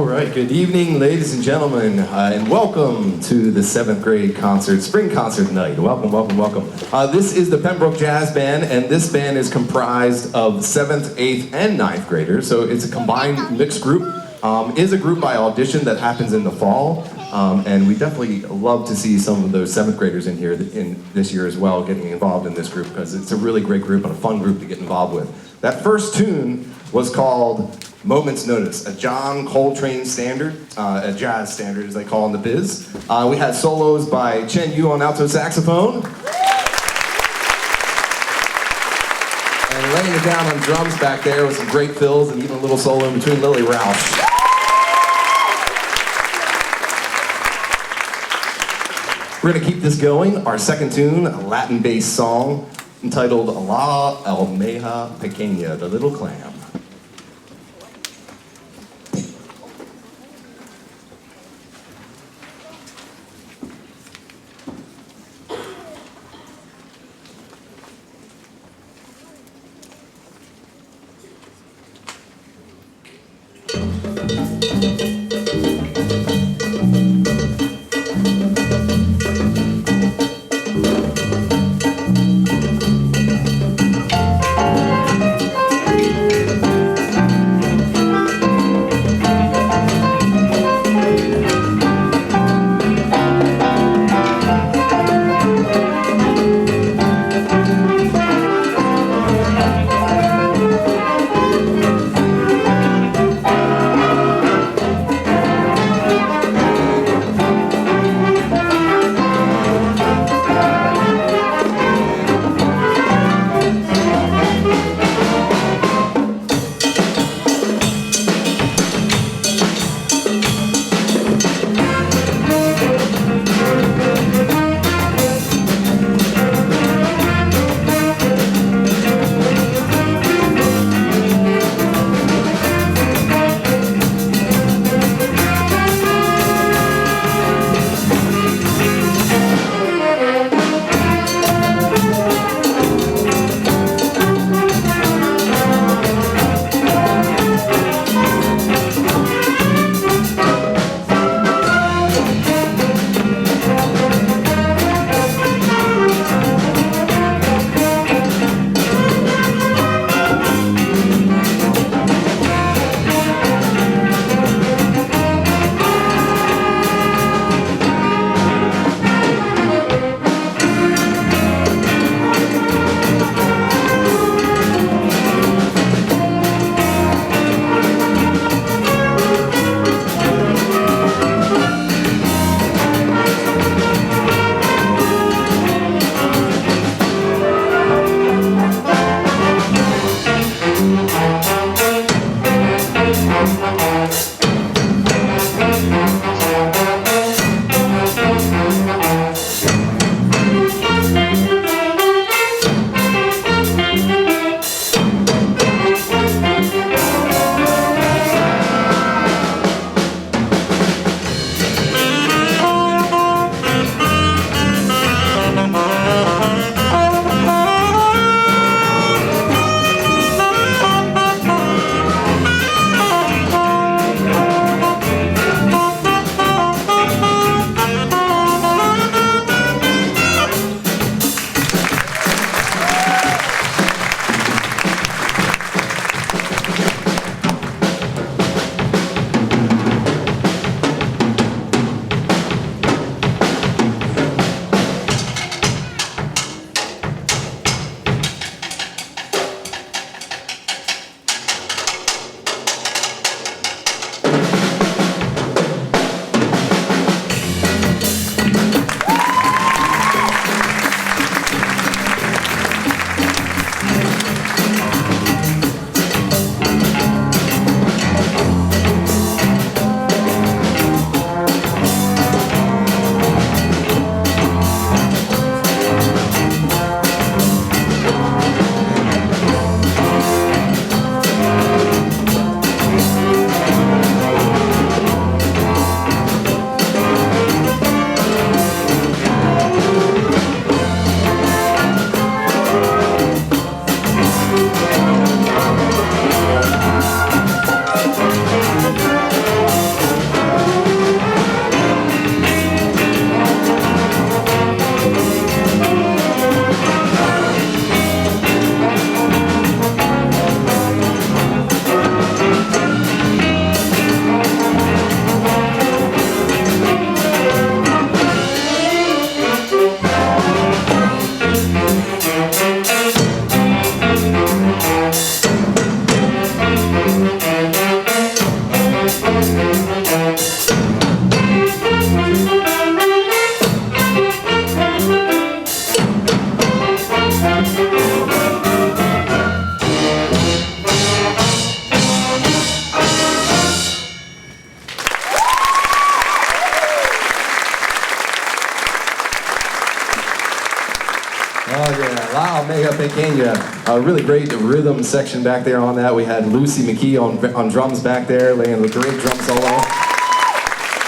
right, good evening, ladies and gentlemen, and welcome to the 7th grade concert, spring concert night. Welcome, welcome, welcome. This is the Pennbrook Jazz Band, and this band is comprised of 7th, 8th, and 9th graders, so it's a combined mixed group. Is a group by audition that happens in the fall, and we definitely love to see some of those 7th graders in here in this year as well, getting involved in this group, because it's a really great group and a fun group to get involved with. That first tune was called Moment's Notice, a John Coltrane standard, a jazz standard as they call in the biz. We had solos by Chen Yu on alto saxophone. And laying it down on drums back there with some great fills and even a little solo in between, Lily Roush. We're gonna keep this going. Our second tune, a Latin-based song entitled La Almeja Pequeña, the Little Clam. Oh yeah, wow, mega pequeña. A really great rhythm section back there on that. We had Lucy McKee on drums back there, laying a great drum solo.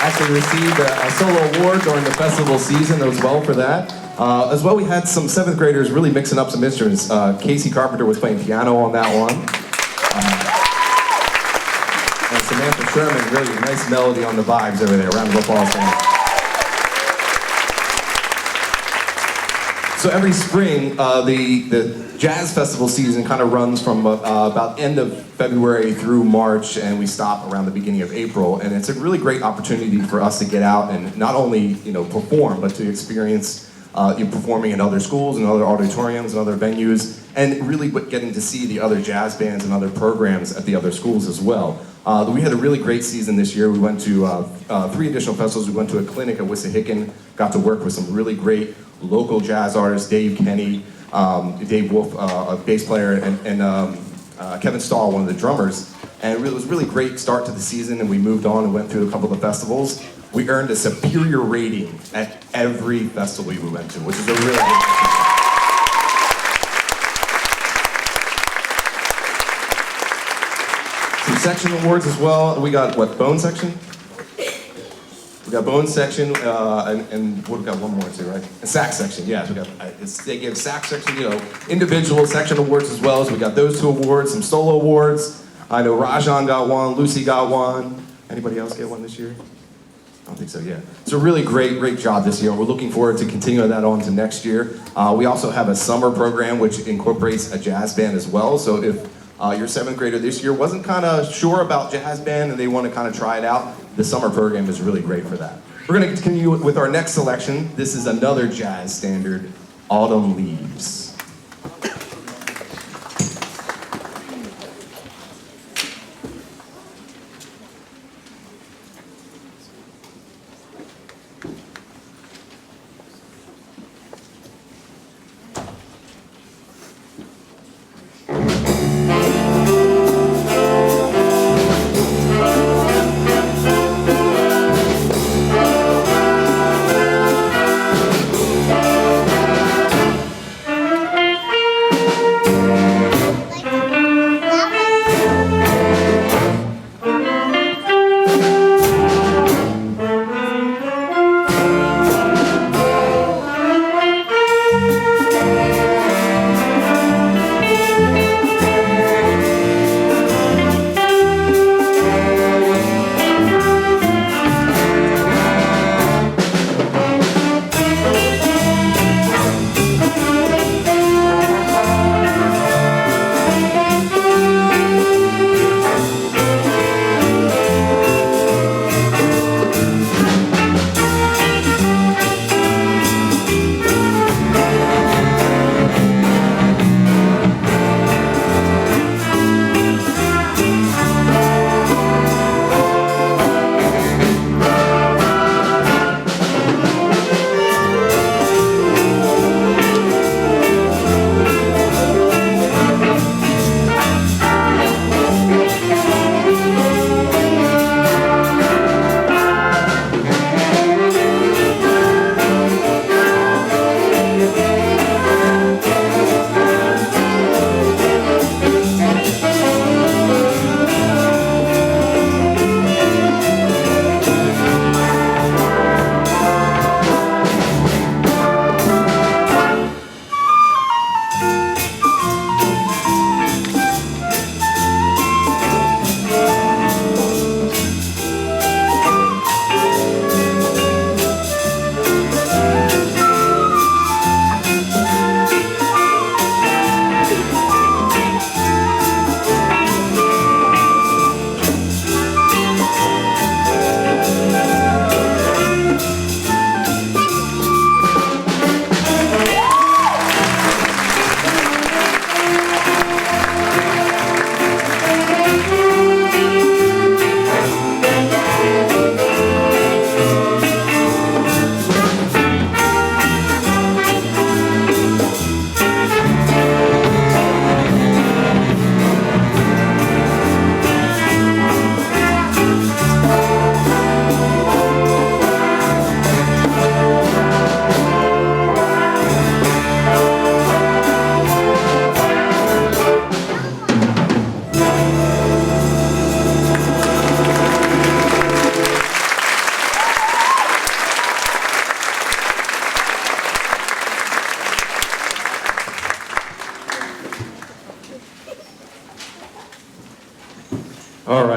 Actually received a solo award during the festival season as well for that. As well, we had some 7th graders really mixing up some instruments. Casey Carpenter was playing piano on that one. And Samantha Sherman, really nice melody on the vibes over there. Round of applause, man. So every spring, the jazz festival season kind of runs from about end of February through March, and we stop around the beginning of April. And it's a really great opportunity for us to get out and not only perform, but to experience performing in other schools and other auditoriums and other venues, and really getting to see the other jazz bands and other programs at the other schools as well. We had a really great season this year. We went to 3 additional festivals. We went to a clinic at Wissahickon, got to work with some really great local jazz artists, Dave Kenny, Dave Wolf, a bass player, and Kevin Stahl, one of the drummers. And it was a really great start to the season, and we moved on and went through a couple of festivals. We earned a superior rating at every festival we went to, which is a really good thing. Some section awards as well. We got, bone section? We got bone section, and what, we got one more too, right? And sax section, yes. We got, they give sax section, individual section awards as well. So we got those 2 awards, some solo awards. I know Rajan got one, Lucy got one. Anybody else get one this year? I don't think so, yeah. It's a really great job this year. We're looking forward to continuing that on to next year. We also have a summer program which incorporates a jazz band as well. So if your 7th grader this year wasn't kind of sure about jazz band and they want to kind of try it out, the summer program is really great for that. We're going to continue with our next selection. This is another jazz standard, Autumn Leaves.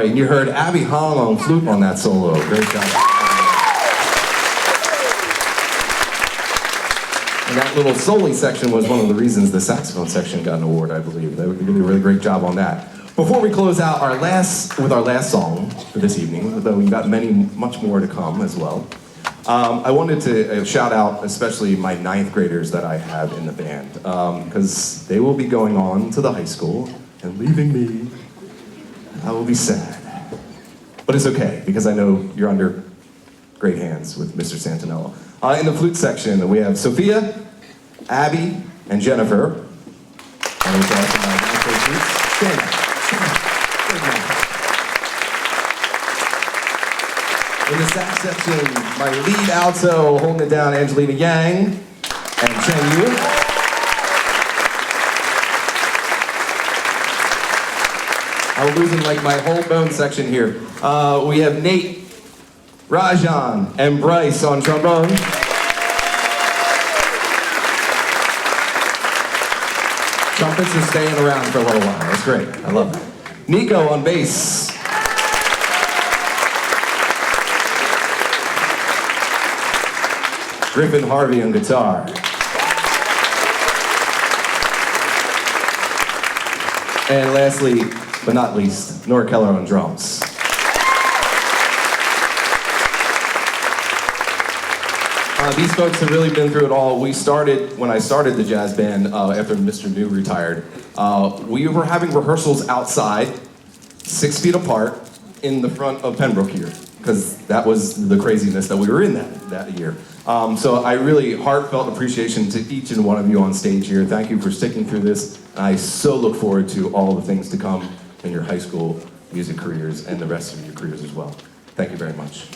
right, and you heard Abby Hong on flute on that solo. Great job. And that little solo section was one of the reasons the saxophone section got an award, I believe. They did a really great job on that. Before we close out our last song for this evening, though we've got much more to come as well, I wanted to shout out especially my 9th graders that I have in the band, because they will be going on to the high school and leaving me. I will be sad. But it's okay, because I know you're under great hands with Mr. Santinello. In the flute section, we have Sophia, Abby, and Jennifer. And we got some flutes. Stand up. In the sax section, my lead alto holding it down, Angelina Yang and Chen Yu. I'm losing like my whole bone section here. We have Nate, Rajan, and Bryce on trombone. Trumpets are staying around for a little while. That's great. I love that. Nico on bass. Griffin Harvey on guitar. And lastly, but not least, Nora Keller on drums. These folks have really been through it all. When I started the jazz band after Mr. New retired, we were having rehearsals outside, 6 feet apart, in the front of Pennbrook here, because that was the craziness that we were in that year. So I really heartfelt appreciation to each and one of you on stage here. Thank you for sticking through this. I so look forward to all the things to come in your high school music careers and the rest of your careers as well. Thank you very much.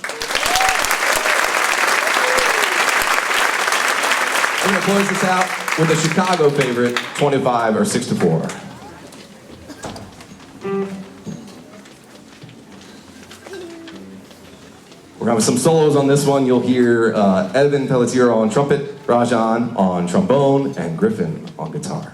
We're going to close this out with a Chicago favorite, 25 or 6-4. We're going to have some solos on this one. You'll hear Evan Pelletier on trumpet, Rajan on trombone, and Griffin on guitar.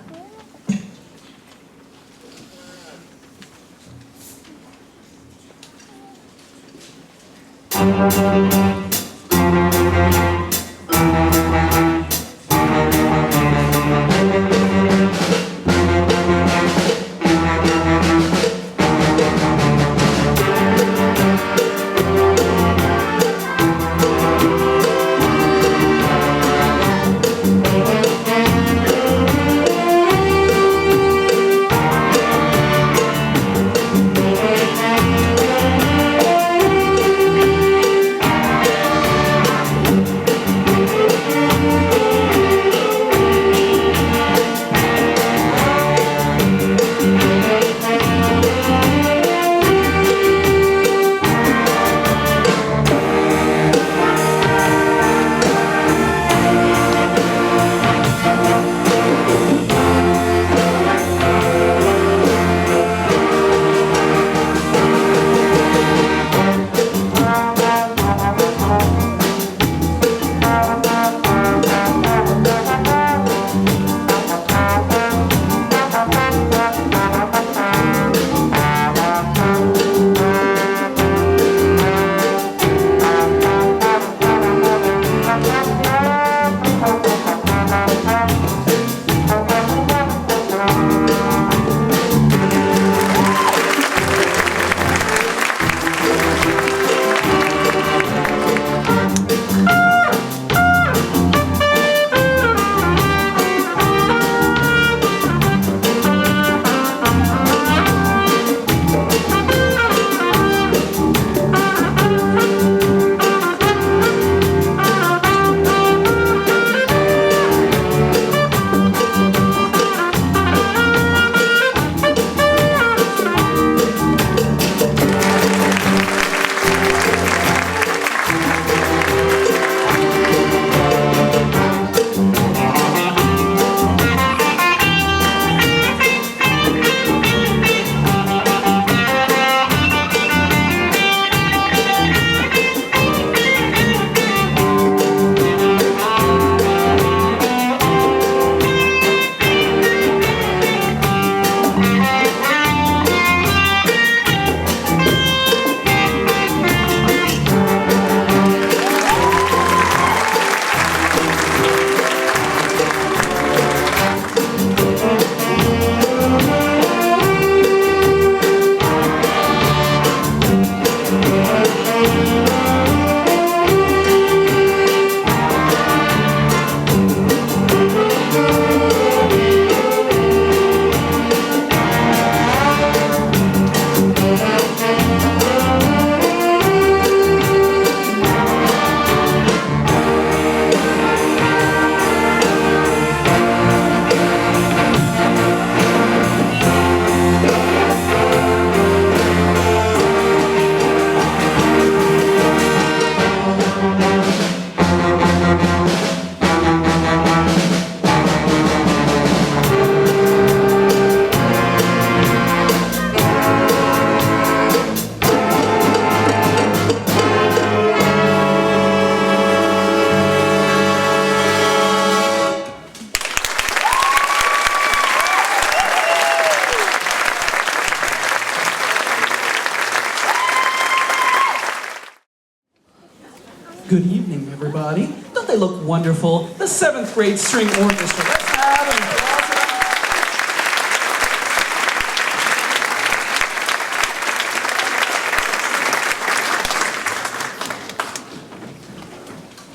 Good evening, everybody. Don't they look wonderful? The 7th grade string orchestra. Let's have an applause for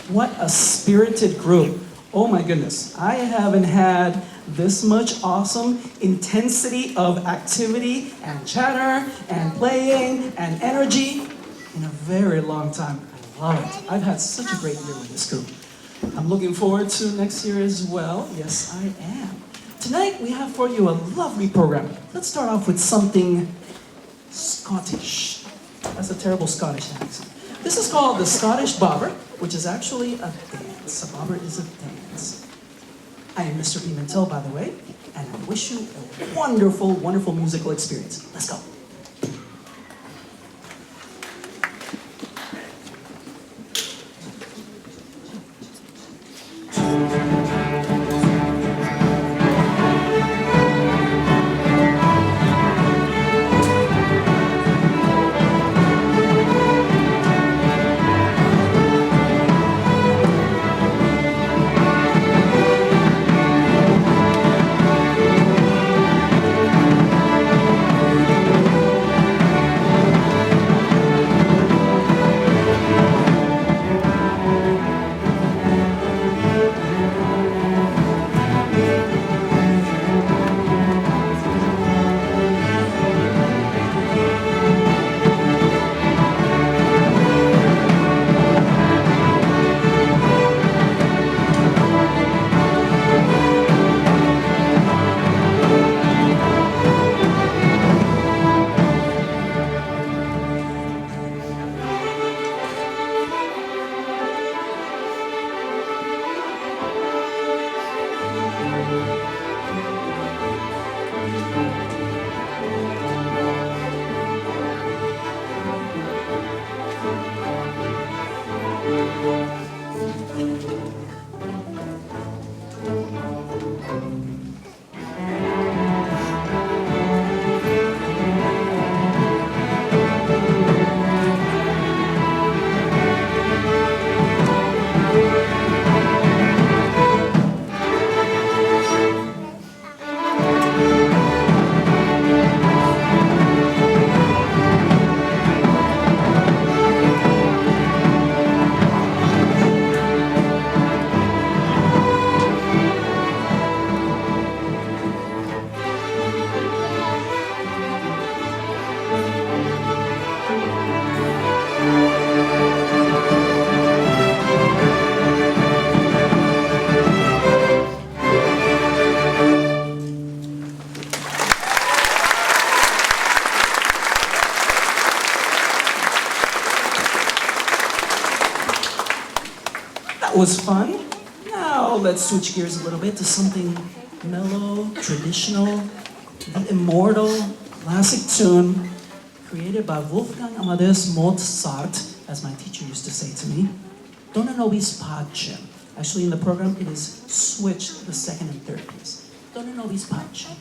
them. What a spirited group. Oh my goodness. I haven't had this much awesome intensity of activity and chatter and playing and energy in a very long time. I love it. I've had such a great year with this group. I'm looking forward to next year as well. Yes, I am. Tonight we have for you a lovely program. Let's start off with something Scottish. That's a terrible Scottish accent. This is called the Scottish Bobber, which is actually a dance. A bobber is a dance. I am Mr. Pimentel, by the way, and I wish you a wonderful, wonderful musical experience. Let's go. That was fun. Now let's switch gears a little bit to something mellow, traditional, the immortal classic tune created by Wolfgang Amadeus Mozart, as my teacher used to say to me. Dona nobis pacem. Actually, in the program, it is switched the second and third piece. Dona nobis pacem.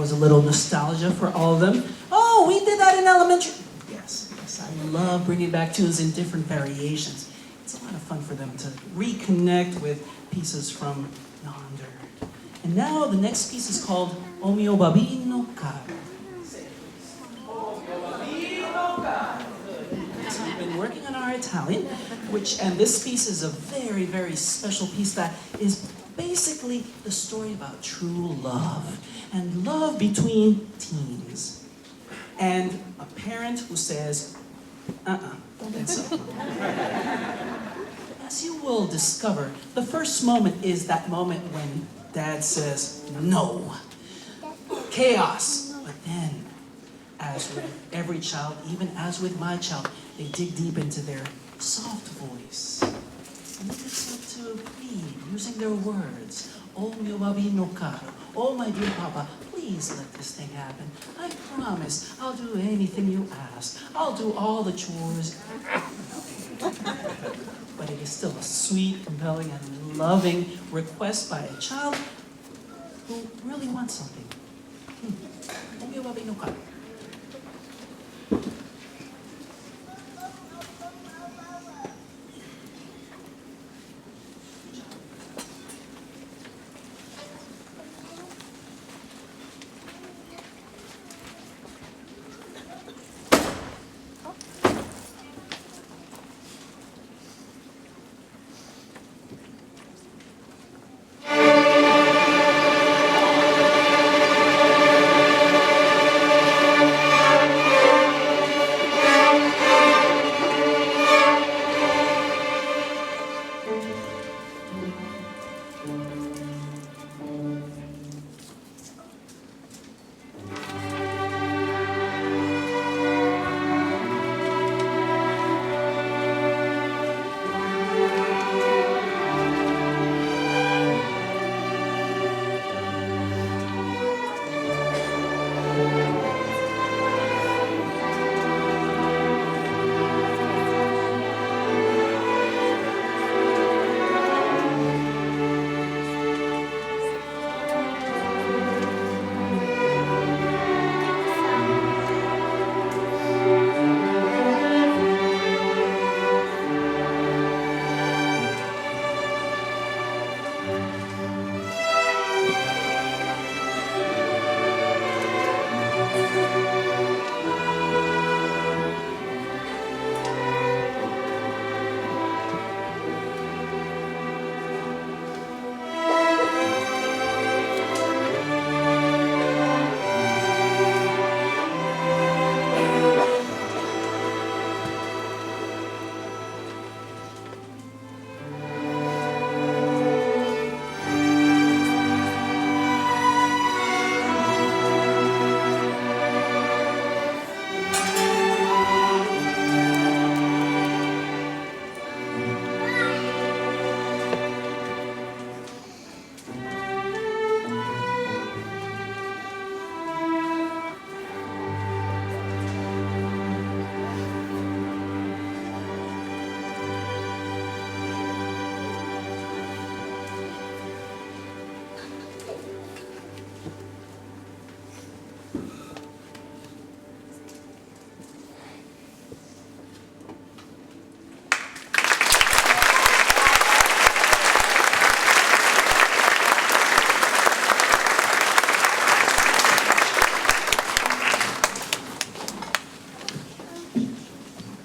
was a little nostalgia for all of them. Oh, we did that in elementary. Yes, I love bringing back tunes in different variations. It's a lot of fun for them to reconnect with pieces from yonder. And now the next piece is called O mio babino caro. So we've been working on our Italian, and this piece is a very, very special piece that is basically the story about true love and love between teens. And a parent who says, don't think so. As you will discover, the first moment is that moment when dad says, no. Chaos. But then, as with every child, even as with my child, they dig deep into their soft voice. And they start to plead, using their words. Oh, mio babino caro. Oh, my dear papa, please let this thing happen. I promise I'll do anything you ask. I'll do all the chores. But it is still a sweet, compelling, and loving request by a child who really wants something. Oh, mio babino caro.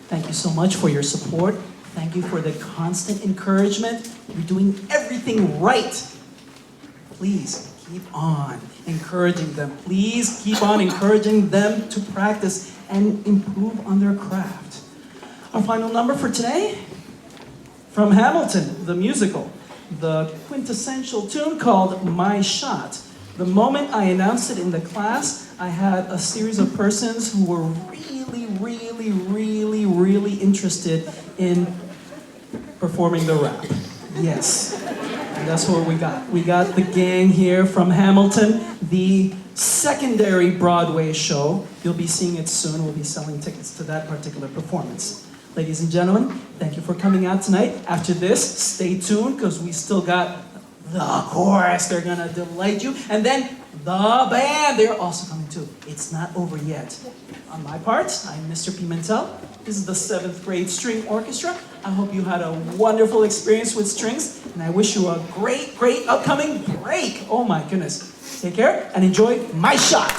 Thank you so much for your support. Thank you for the constant encouragement. You're doing everything right. Please keep on encouraging them. Please keep on encouraging them to practice and improve on their craft. Our final number for today, from Hamilton, the musical, the quintessential tune called My Shot. The moment I announced it in the class, I had a series of persons who were really interested in performing the rap. Yes, and that's what we got. We got the gang here from Hamilton, the secondary Broadway show. You'll be seeing it soon. We'll be selling tickets to that particular performance. Ladies and gentlemen, thank you for coming out tonight. After this, stay tuned because we still got the chorus, they're gonna delight you. And then the band, they're also coming too. It's not over yet. On my part, I'm Mr. Pimentel. This is the 7th grade string orchestra. I hope you had a wonderful experience with strings, and I wish you a great, great upcoming break. Oh my goodness. Take care and enjoy my shot.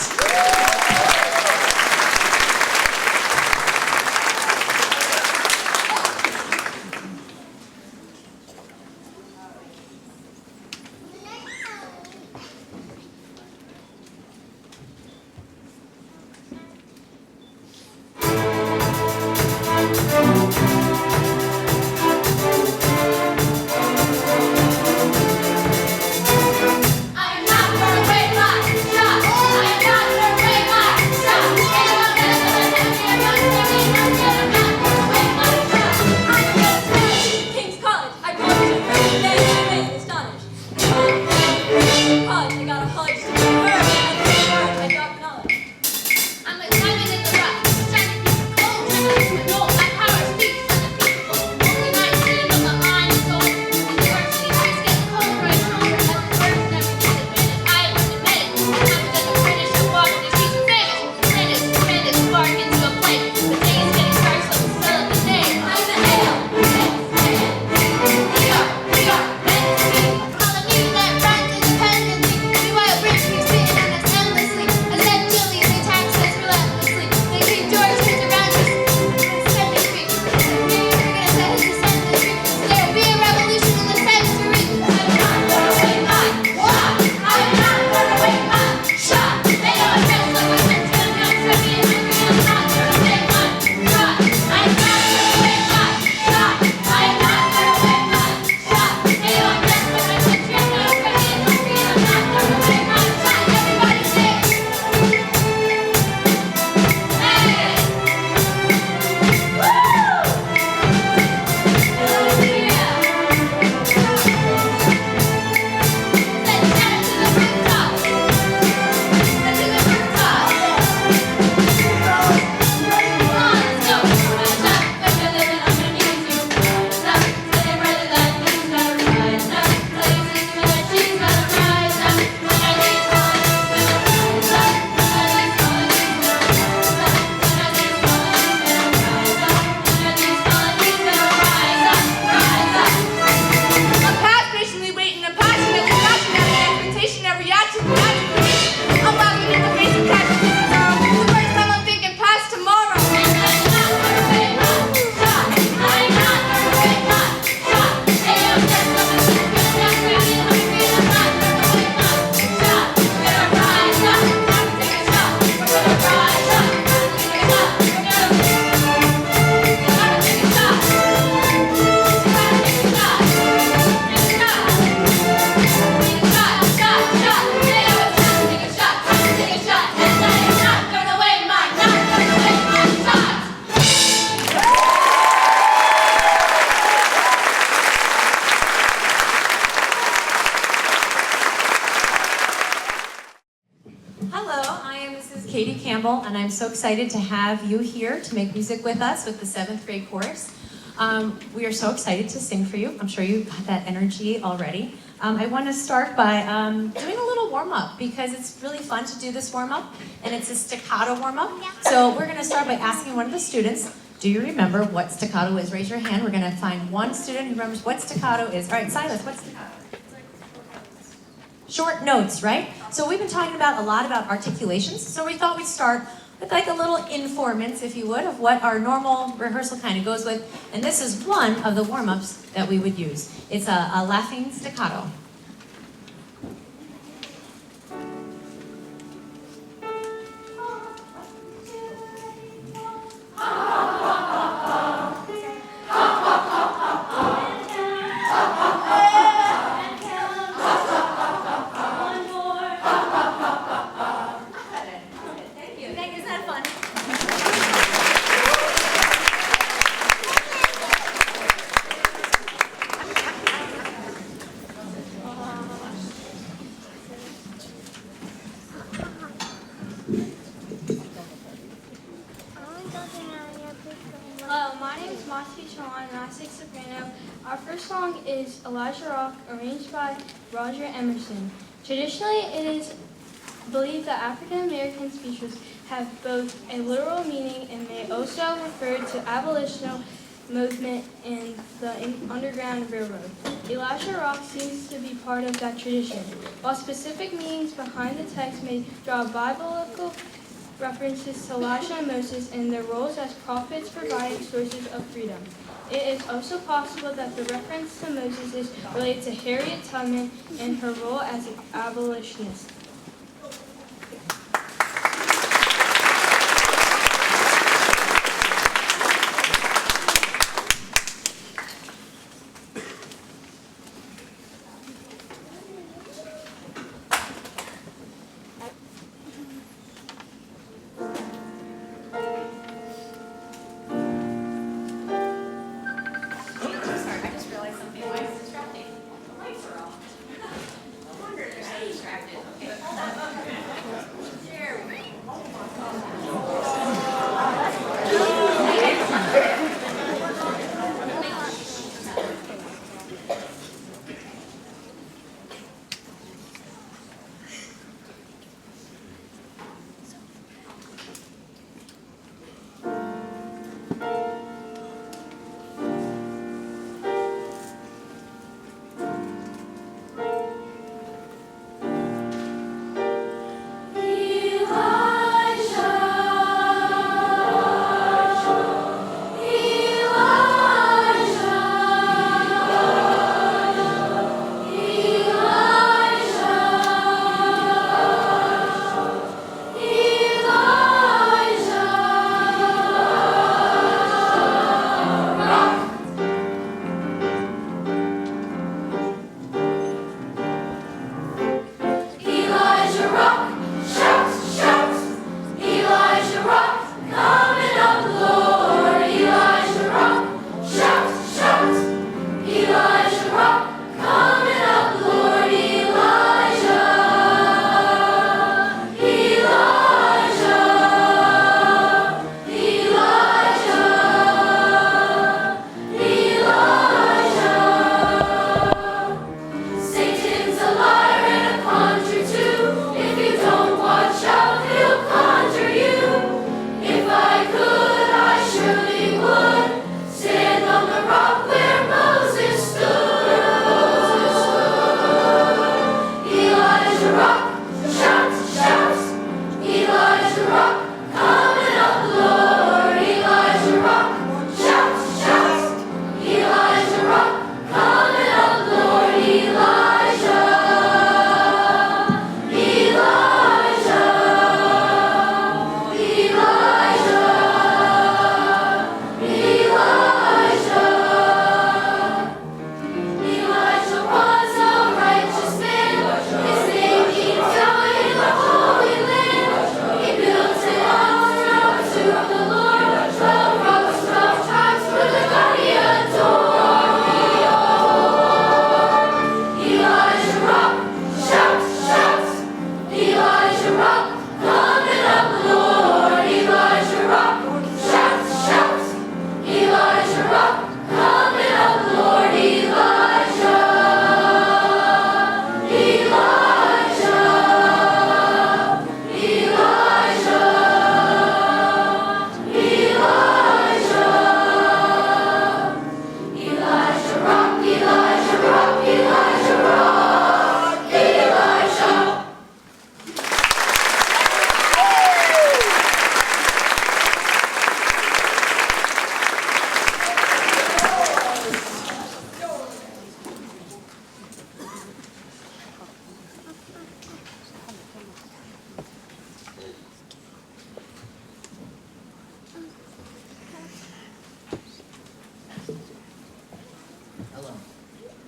And I'm so excited to have you here to make music with us with the 7th grade chorus. We are so excited to sing for you. I'm sure you got that energy already. I want to start by doing a little warm-up because it's really fun to do this warm-up, and it's a staccato warm-up. So we're going to start by asking one of the students, do you remember what staccato is? Raise your hand. We're going to find one student who remembers what staccato is. All right, Silas, what's staccato? Short notes, right? So we've been talking a lot about articulations, so we thought we'd start with like a little informants, if you would, of what our normal rehearsal kind of goes with. And this is one of the warm-ups that we would use. It's a laughing staccato. Our first song is Elijah Rock, arranged by Roger Emerson. Traditionally, it is believed that African American speeches have both a literal meaning and may also refer to abolitional movement in the Underground Railroad. Elijah Rock seems to be part of that tradition, while specific meanings behind the text may draw biblical references to Elijah and Moses and their roles as prophets providing sources of freedom. It is also possible that the reference to Moses is related to Harriet Tubman and her role as an abolitionist.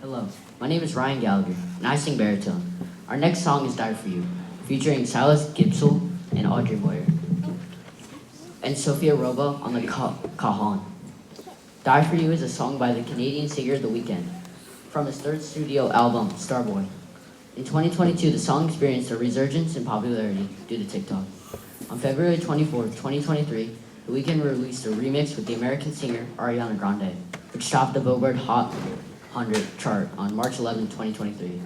Hello, my name is Ryan Gallagher, and I sing baritone. Our next song is Die For You, featuring Silas Gibson and Audrey Moyer, and Sophia Roba on the cajon. Die For You is a song by the Canadian singer The Weeknd, from his third studio album, Starboy. In 2022, the song experienced a resurgence in popularity due to TikTok. On February 24, 2023, The Weeknd released a remix with the American singer Ariana Grande, which topped the Billboard Hot 100 chart on March 11, 2023.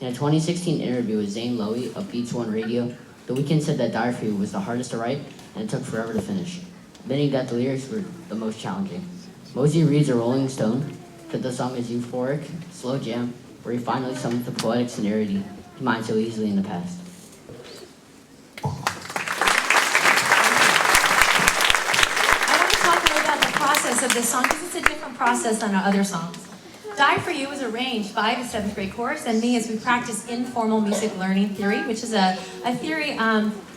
In a 2016 interview with Zane Lowy of Beats One Radio, The Weeknd said that Die For You was the hardest to write and it took forever to finish, admitting that the lyrics were the most challenging. Mosey Reed's a Rolling Stone said the song is euphoric, slow jam, where he finally summons the poetic sincerity he mined so easily in the past. I want to talk a little about the process of this song because it's a different process than our other songs. Die For You was arranged by the 7th grade chorus and me as we practice informal music learning theory, which is a theory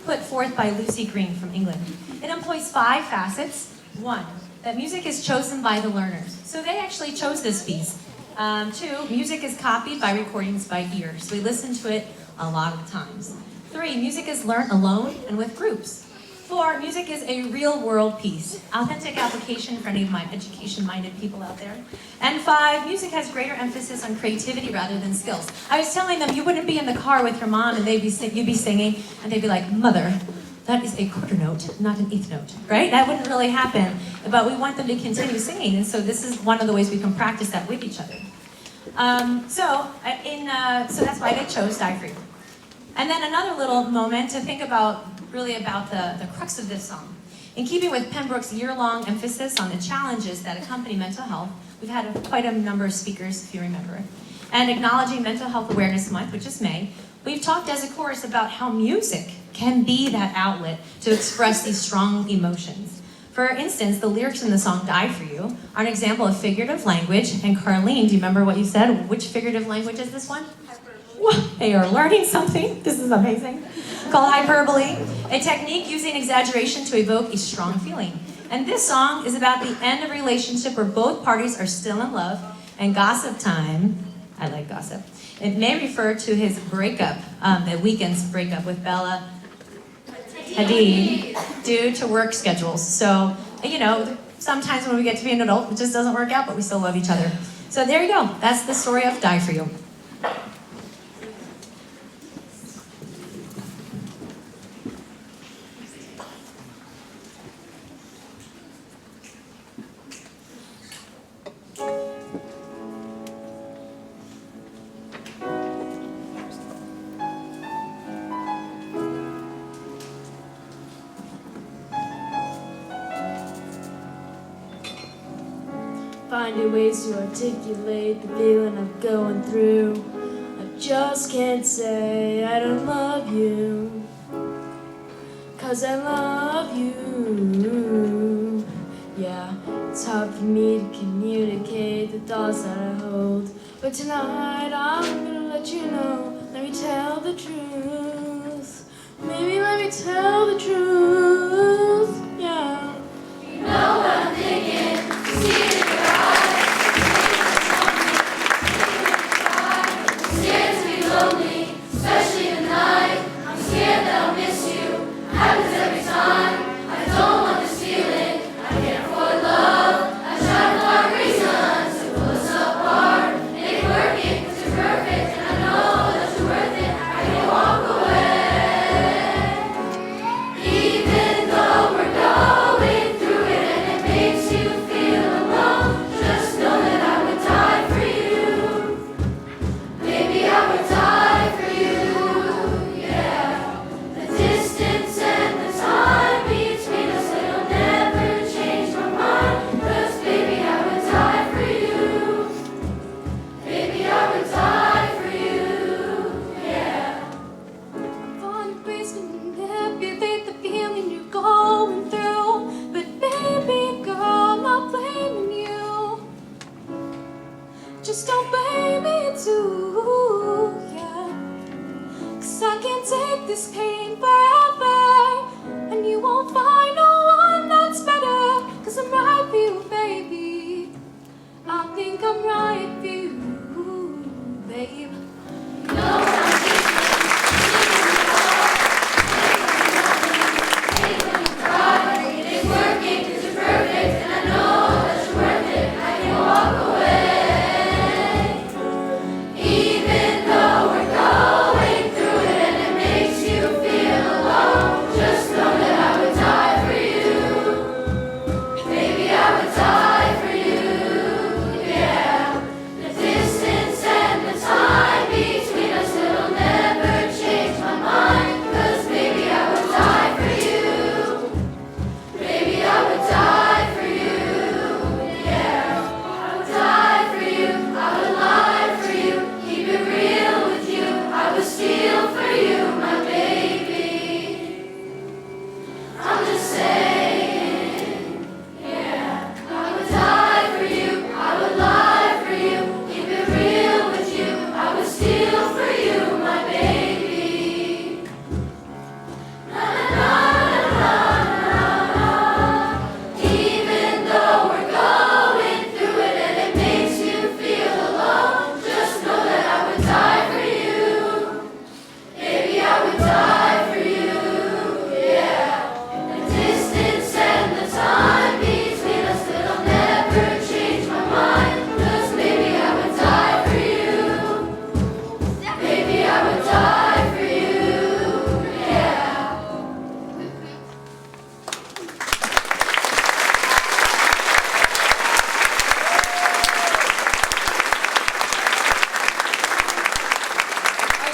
put forth by Lucy Green from England. It employs 5 facets. 1, that music is chosen by the learners. So they actually chose this piece. 2, music is copied by recordings by ear. So we listen to it a lot of times. 3, music is learned alone and with groups. 4, music is a real-world piece, authentic application for any of my education-minded people out there. And 5, music has greater emphasis on creativity rather than skills. I was telling them you wouldn't be in the car with your mom and you'd be singing, and they'd be like, "Mother, that is a quarter note, not an eighth note," right? That wouldn't really happen, but we want them to continue singing, and so this is one of the ways we can practice that with each other. So that's why they chose Die For You. And then another little moment to think about, really about the crux of this song. In keeping with Pennbrook's year-long emphasis on the challenges that accompany mental health, we've had quite a number of speakers, if you remember, and acknowledging Mental Health Awareness Month, which is May, we've talked as a chorus about how music can be that outlet to express these strong emotions. For instance, the lyrics in the song Die For You are an example of figurative language. And Carlene, do you remember what you said? Which figurative language is this one? They are learning something. This is amazing. Called hyperbole, a technique using exaggeration to evoke a strong feeling. And this song is about the end of a relationship where both parties are still in love, and gossip time, I like gossip, it may refer to his breakup, the Weeknd's breakup with Bella Hadid due to work schedules. So, sometimes when we get to be an adult, it just doesn't work out, but we still love each other. So there you go. That's the story of Die For You. Finding ways to articulate the feeling I'm going through. I just can't say I don't love you, 'cause I love you. Yeah, it's hard for me to communicate the thoughts that I hold, but tonight I'm gonna let you know. Let me tell the truth. Maybe let me tell the truth. Yeah. You know what I'm thinking. You see it in your eyes. I'm scared to be lonely, especially tonight. I'm scared that I'll miss you. Happens every time. I don't want this feeling. I can't afford love. I try to find reasons to pull us apart. It ain't working 'cause you're perfect, and I know that you're worth it. I can walk away, even though we're going through it, and it makes you feel alone. Just know that I would die for you. Maybe I would die for you. Yeah, the distance and the time between us, it'll never change my mind. 'Cause baby, I would die for you. Baby, I would die for you. Yeah. Find a basement and manipulate the feeling you're going through. But baby girl, I'm not blaming you. Just don't blame me too, yeah. 'Cause I can't take this pain forever, and you won't find no one that's better. 'Cause I'm right for you, baby. I think I'm right for you, babe. You know what I'm thinking. Hate when you cry. It ain't working 'cause you're perfect, and I know that you're worth it. I can walk away, even though we're going through it, and it makes you feel alone. Just know that I would die for you. Baby, I would die for you. Yeah.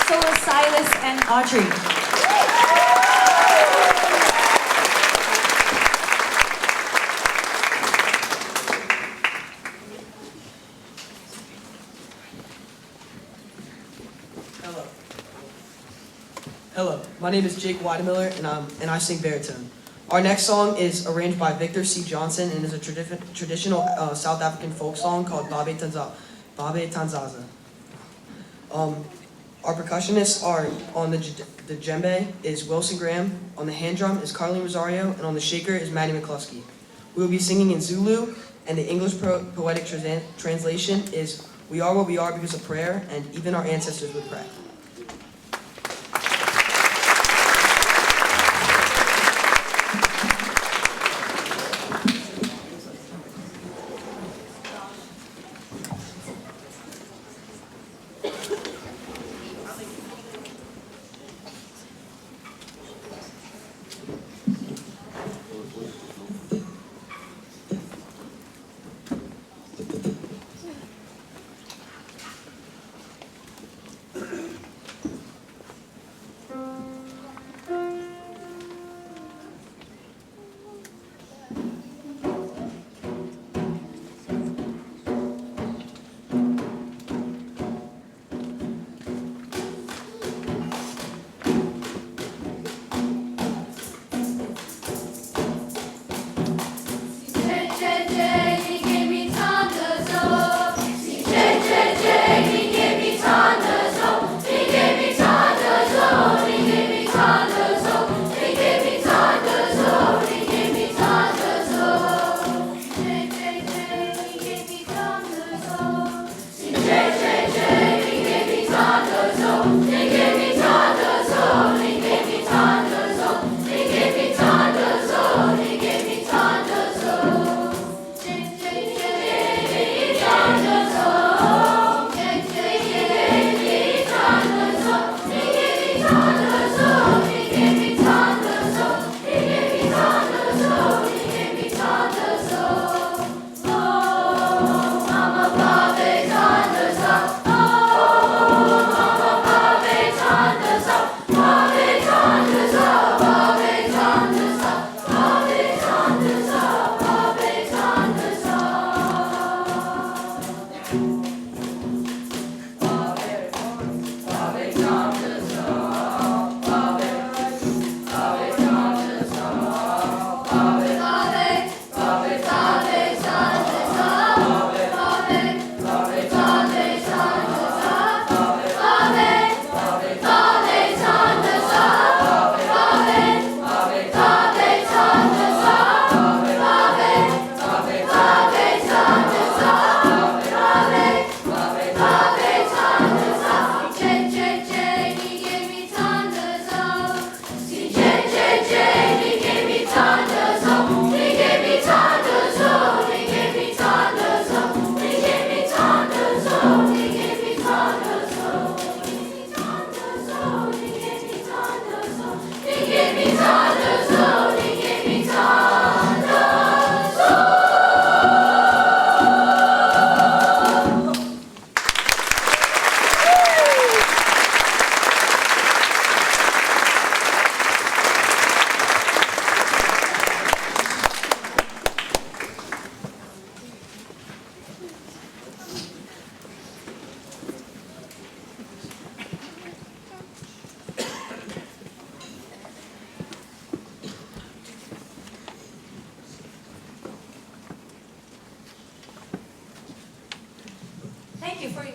So will Silas and Audrey. Hello, my name is Jake Weidemiller, and I sing baritone. Our next song is arranged by Victor C. Johnson and is a traditional South African folk song called Babe Tanzaza. Our percussionists are on the djembe is Wilson Graham, on the hand drum is Carlene Rosario, and on the shaker is Maddie McCluskey. We will be singing in Zulu, and the English poetic translation is "We are what we are because of prayer, and even our ancestors would pray."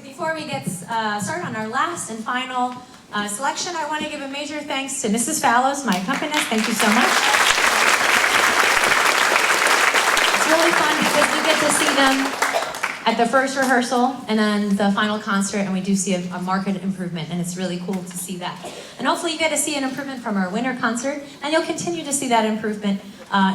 Before we get started on our last and final selection, I want to give a major thanks to Mrs. Fallows, my accompanist. Thank you so much. It's really fun because we get to see them at the first rehearsal and then the final concert, and we do see a marked improvement, and it's really cool to see that. And hopefully you get to see an improvement from our winter concert, and you'll continue to see that improvement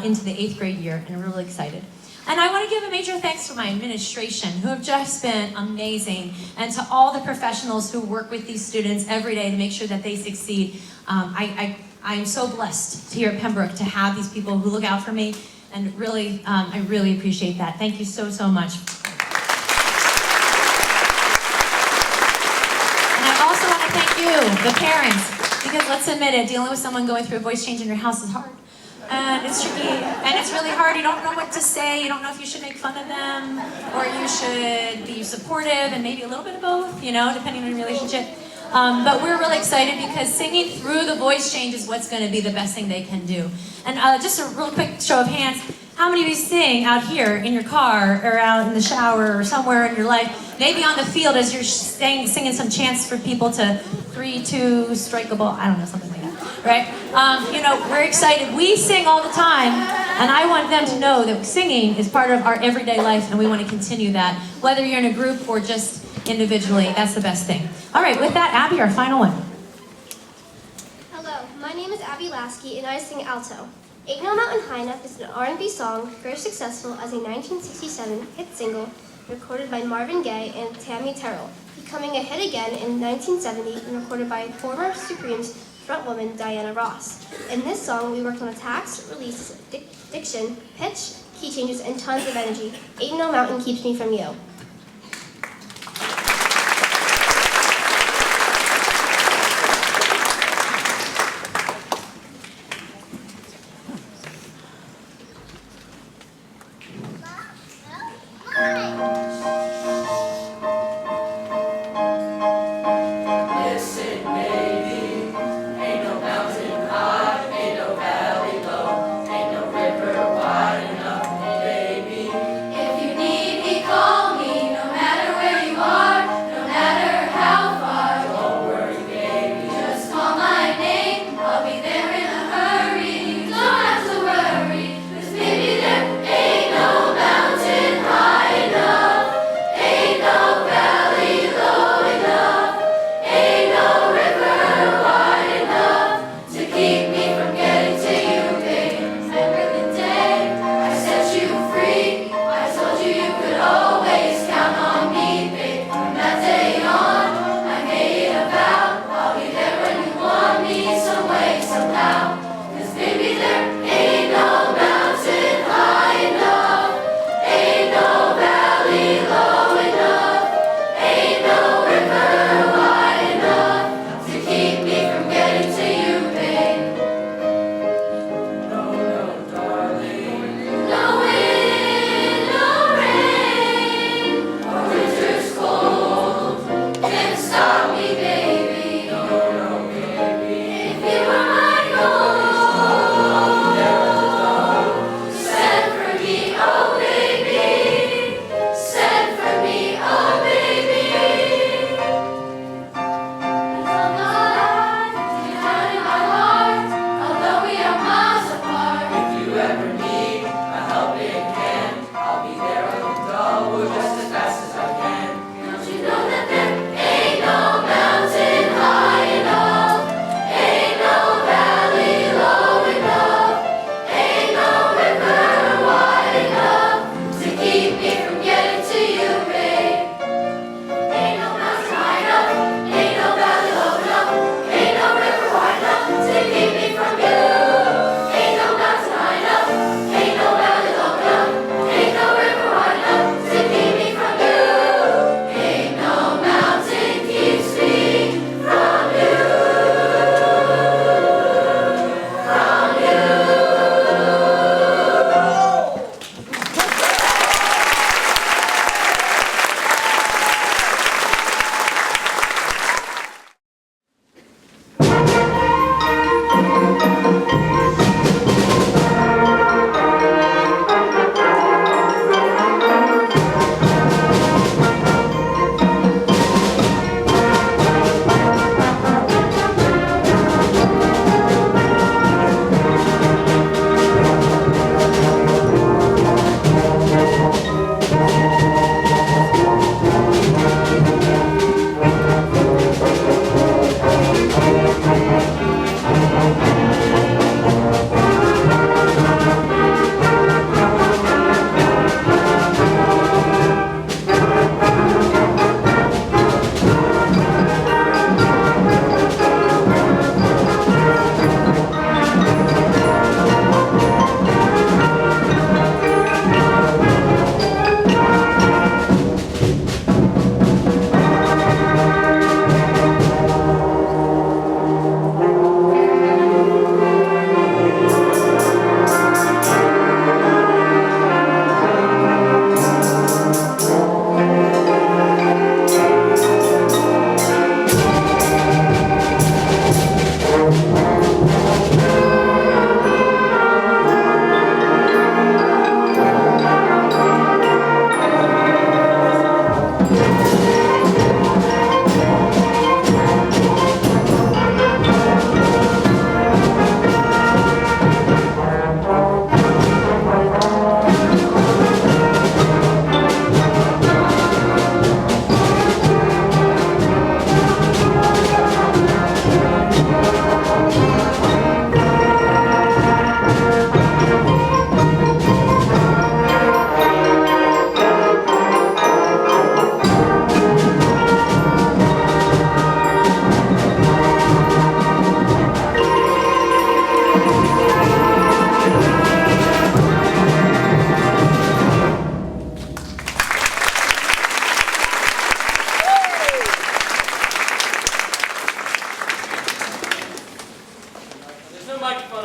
into the 8th grade year, and we're really excited. And I want to give a major thanks to my administration, who have just been amazing, and to all the professionals who work with these students every day to make sure that they succeed. I am so blessed here at Pembroke to have these people who look out for me, and really, I really appreciate that. Thank you so, so much. And I also want to thank you, the parents, because let's admit it, dealing with someone going through a voice change in your house is hard. And it's tricky, and it's really hard. You don't know what to say. You don't know if you should make fun of them, or you should be supportive, and maybe a little bit of both, you know, depending on your relationship. But we're really excited because singing through the voice change is what's going to be the best thing they can do. And just a real quick show of hands, how many of you sing out here in your car, or out in the shower, or somewhere in your life, maybe on the field as you're singing some chants for people to 3, 2, strike a ball, I don't know, something like that. Right? You know, we're excited. We sing all the time, and I want them to know that singing is part of our everyday life, and we want to continue that, whether you're in a group or just individually. That's the best thing. All right, with that, Abby, our final one. Hello, my name is Abby Lasky, and I sing alto. Ain't No Mountain High Enough is an R&B song first successful as a 1967 hit single recorded by Marvin Gaye and Tammy Terrell, becoming a hit again in 1970 and recorded by former Supremes frontwoman Diana Ross. In this song, we worked on attacks, releases, diction, pitch, key changes, and tons of energy. Ain't No Mountain Keeps Me From You. If you need me, call me.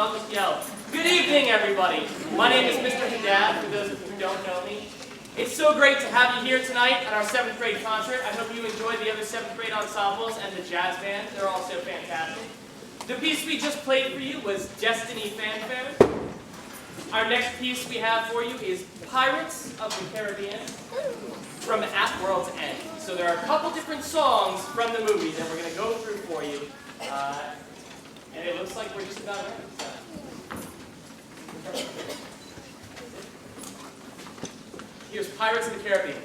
I'll just yell. Good evening, everybody. My name is Mr. Haddad, for those of you who don't know me. It's so great to have you here tonight at our 7th grade concert. I hope you enjoyed the other 7th grade ensembles and the jazz band. They're all so fantastic. The piece we just played for you was Destiny Fanfare. Our next piece we have for you is Pirates of the Caribbean from At World's End. So there are a couple different songs from the movie that we're going to go through for you. And it looks like we're just about ready. Here's Pirates of the Caribbean.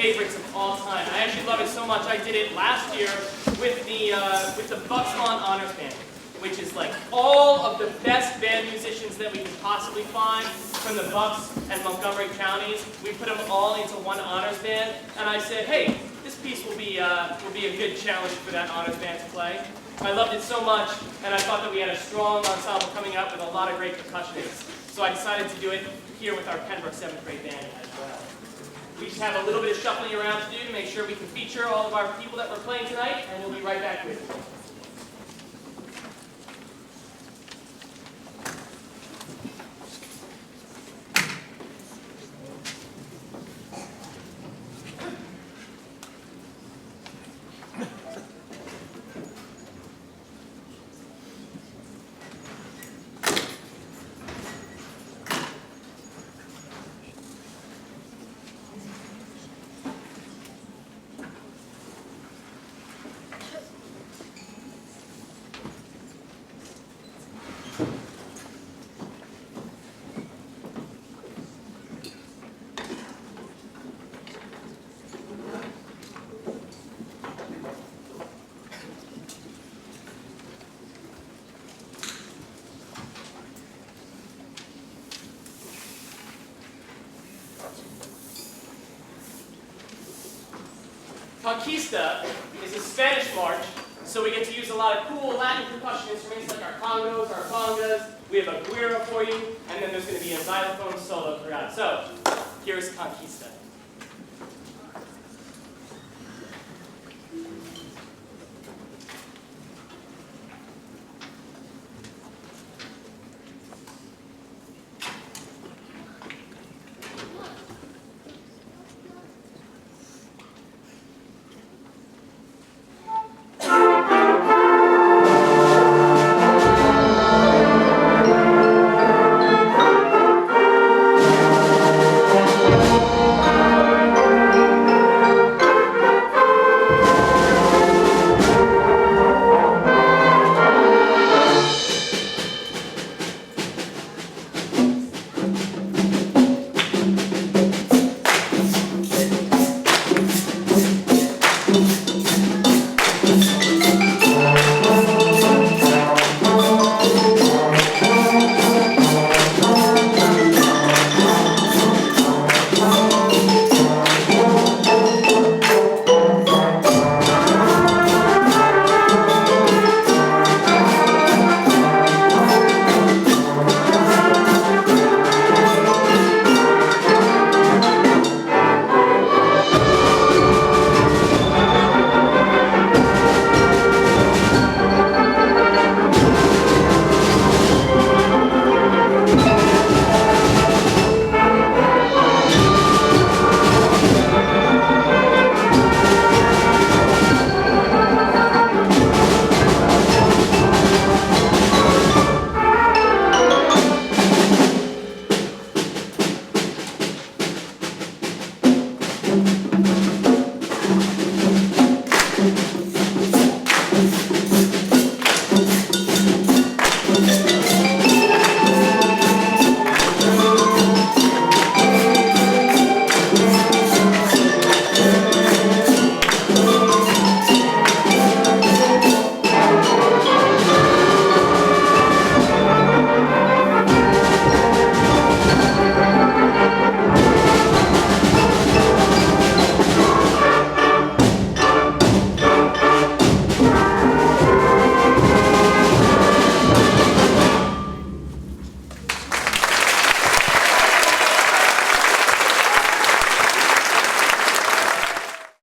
favorites of all time. I actually love it so much I did it last year with the Bucksmont Honors Band, which is like all of the best band musicians that we can possibly find from the Bucks and Montgomery counties. We put them all into one honors band, and I said, hey, this piece will be a good challenge for that honors band to play. I loved it so much, and I thought that we had a strong ensemble coming up with a lot of great percussionists. So I decided to do it here with our Pennbrook 7th grade band as well. We just have a little bit of shuffling around to do to make sure we can feature all of our people that we're playing tonight, and we'll be right back with you. Conquista is a Spanish march, so we get to use a lot of cool Latin percussion instruments like our congos, our congas. We have a guira for you, and then there's going to be a xylophone solo throughout. So, here's Conquista.